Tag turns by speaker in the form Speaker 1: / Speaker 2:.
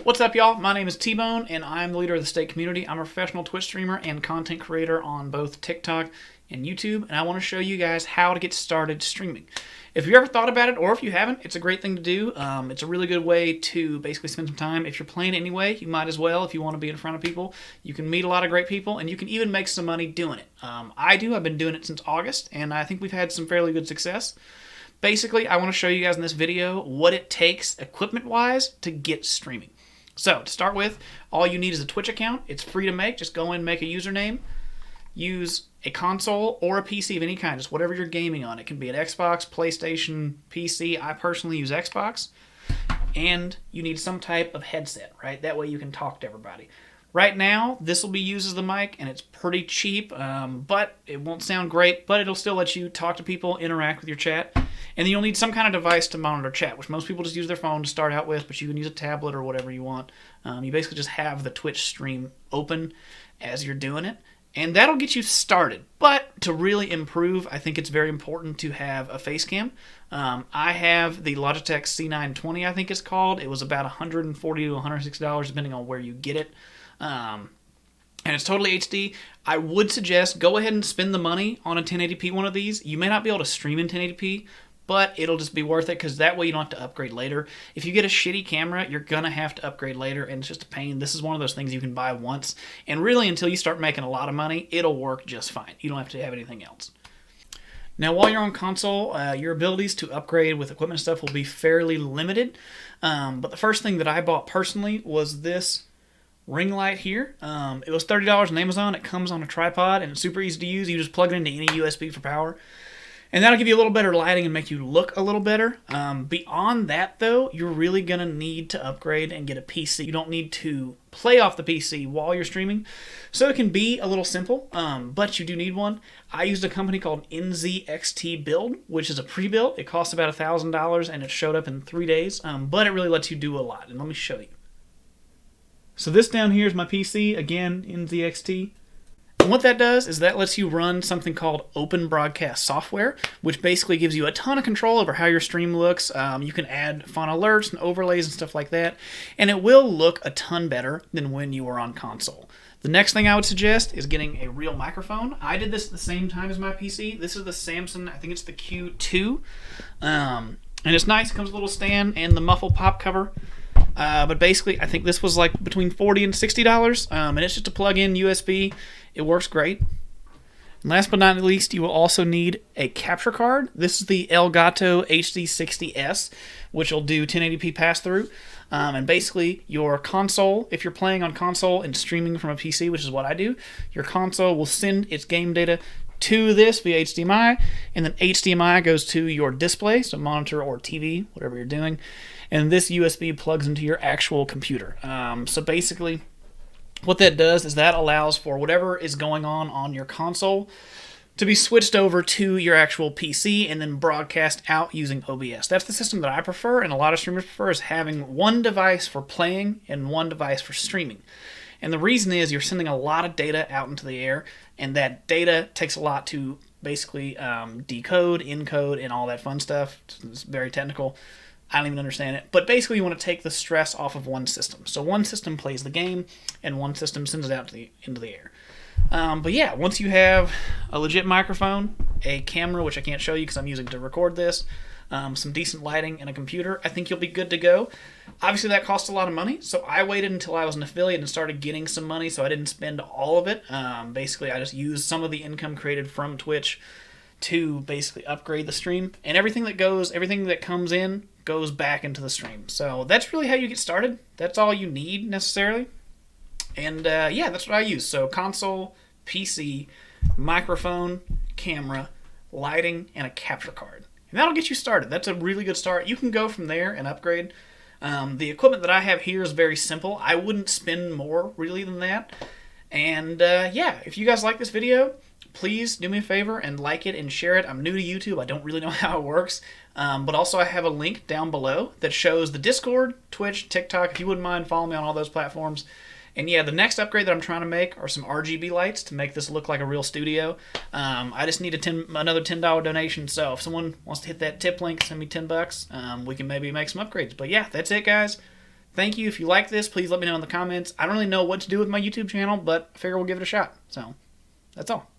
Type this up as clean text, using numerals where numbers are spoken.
Speaker 1: What's up, y'all? My name is T-Bone, and I'm the leader of the Stake community. I'm a professional Twitch streamer and content creator on both TikTok and YouTube, and I want to show you guys how to get started streaming. If you ever thought about it, or if you haven't, it's a great thing to do. It's a really good way to basically spend some time. If you're playing anyway, you might as well. If you want to be in front of people, you can meet a lot of great people, and you can even make some money doing it. I've been doing it since August, and I think we've had some fairly good success. Basically, I want to show you guys in this video what it takes equipment-wise to get streaming. So, to start with, all you need is a Twitch account. It's free to make. Just go in and make a username. Use a console or a PC of any kind, just whatever you're gaming on. It can be an Xbox, PlayStation, PC. I personally use Xbox. And you need some type of headset, right? That way you can talk to everybody. Right now, this will be used as the mic, and it's pretty cheap, but it won't sound great, but it'll still let you talk to people, interact with your chat. And then you'll need some kind of device to monitor chat, which most people just use their phone to start out with, but you can use a tablet or whatever you want. You basically just have the Twitch stream open as you're doing it, and that'll get you started. But to really improve, I think it's very important to have a face cam. I have the Logitech C920, I think it's called. It was about $140 to $160, depending on where you get it. And it's totally HD. I would suggest go ahead and spend the money on a 1080p one of these. You may not be able to stream in 1080p, but it'll just be worth it because that way you don't have to upgrade later. If you get a shitty camera, you're going to have to upgrade later, and it's just a pain. This is one of those things you can buy once, and really until you start making a lot of money, it'll work just fine. You don't have to have anything else. Now, while you're on console, your abilities to upgrade with equipment and stuff will be fairly limited, but the first thing that I bought personally was this ring light here. It was $30 on Amazon. It comes on a tripod and it's super easy to use. You just plug it into any USB for power, and that'll give you a little better lighting and make you look a little better. Beyond that, though, you're really going to need to upgrade and get a PC. You don't need to play off the PC while you're streaming, so it can be a little simple, but you do need one. I used a company called NZXT Build, which is a pre-built. It costs about $1,000, and it showed up in 3 days, but it really lets you do a lot, and let me show you. So this down here is my PC, again, NZXT. And what that does is that lets you run something called Open Broadcast Software, which basically gives you a ton of control over how your stream looks. You can add fun alerts and overlays and stuff like that, and it will look a ton better than when you were on console. The next thing I would suggest is getting a real microphone. I did this at the same time as my PC. This is the Samson, I think it's the Q2. And it's nice, it comes with a little stand and the muffle pop cover. But basically, I think this was like between $40 and $60, and it's just a plug-in USB. It works great. And last but not least, you will also need a capture card. This is the Elgato HD60S, which will do 1080p pass-through. And basically, your console, if you're playing on console and streaming from a PC, which is what I do, your console will send its game data to this via HDMI, and then HDMI goes to your display, so monitor or TV, whatever you're doing, and this USB plugs into your actual computer. So basically, what that does is that allows for whatever is going on your console to be switched over to your actual PC and then broadcast out using OBS. That's the system that I prefer, and a lot of streamers prefer, is having one device for playing and one device for streaming. And the reason is you're sending a lot of data out into the air, and that data takes a lot to basically decode, encode, and all that fun stuff. It's very technical. I don't even understand it. But basically you want to take the stress off of one system. So one system plays the game, and one system sends it out into the air. But yeah, once you have a legit microphone, a camera, which I can't show you because I'm using to record this, some decent lighting, and a computer, I think you'll be good to go. Obviously that costs a lot of money, so I waited until I was an affiliate and started getting some money, so I didn't spend all of it. Basically I just used some of the income created from Twitch to basically upgrade the stream, and everything that comes in goes back into the stream. So that's really how you get started. That's all you need necessarily. And yeah, that's what I use. So console, PC, microphone, camera, lighting, and a capture card. And that'll get you started. That's a really good start. You can go from there and upgrade. The equipment that I have here is very simple. I wouldn't spend more really than that. And yeah, if you guys like this video, please do me a favor and like it and share it. I'm new to YouTube. I don't really know how it works. But also I have a link down below that shows the Discord, Twitch, TikTok. If you wouldn't mind, follow me on all those platforms. And yeah, the next upgrade that I'm trying to make are some RGB lights to make this look like a real studio. I just need another $10 donation. So if someone wants to hit that tip link, send me $10. We can maybe make some upgrades. But yeah, that's it, guys. Thank you. If you like this, please let me know in the comments. I don't really know what to do with my YouTube channel, but I figure we'll give it a shot. So, that's all.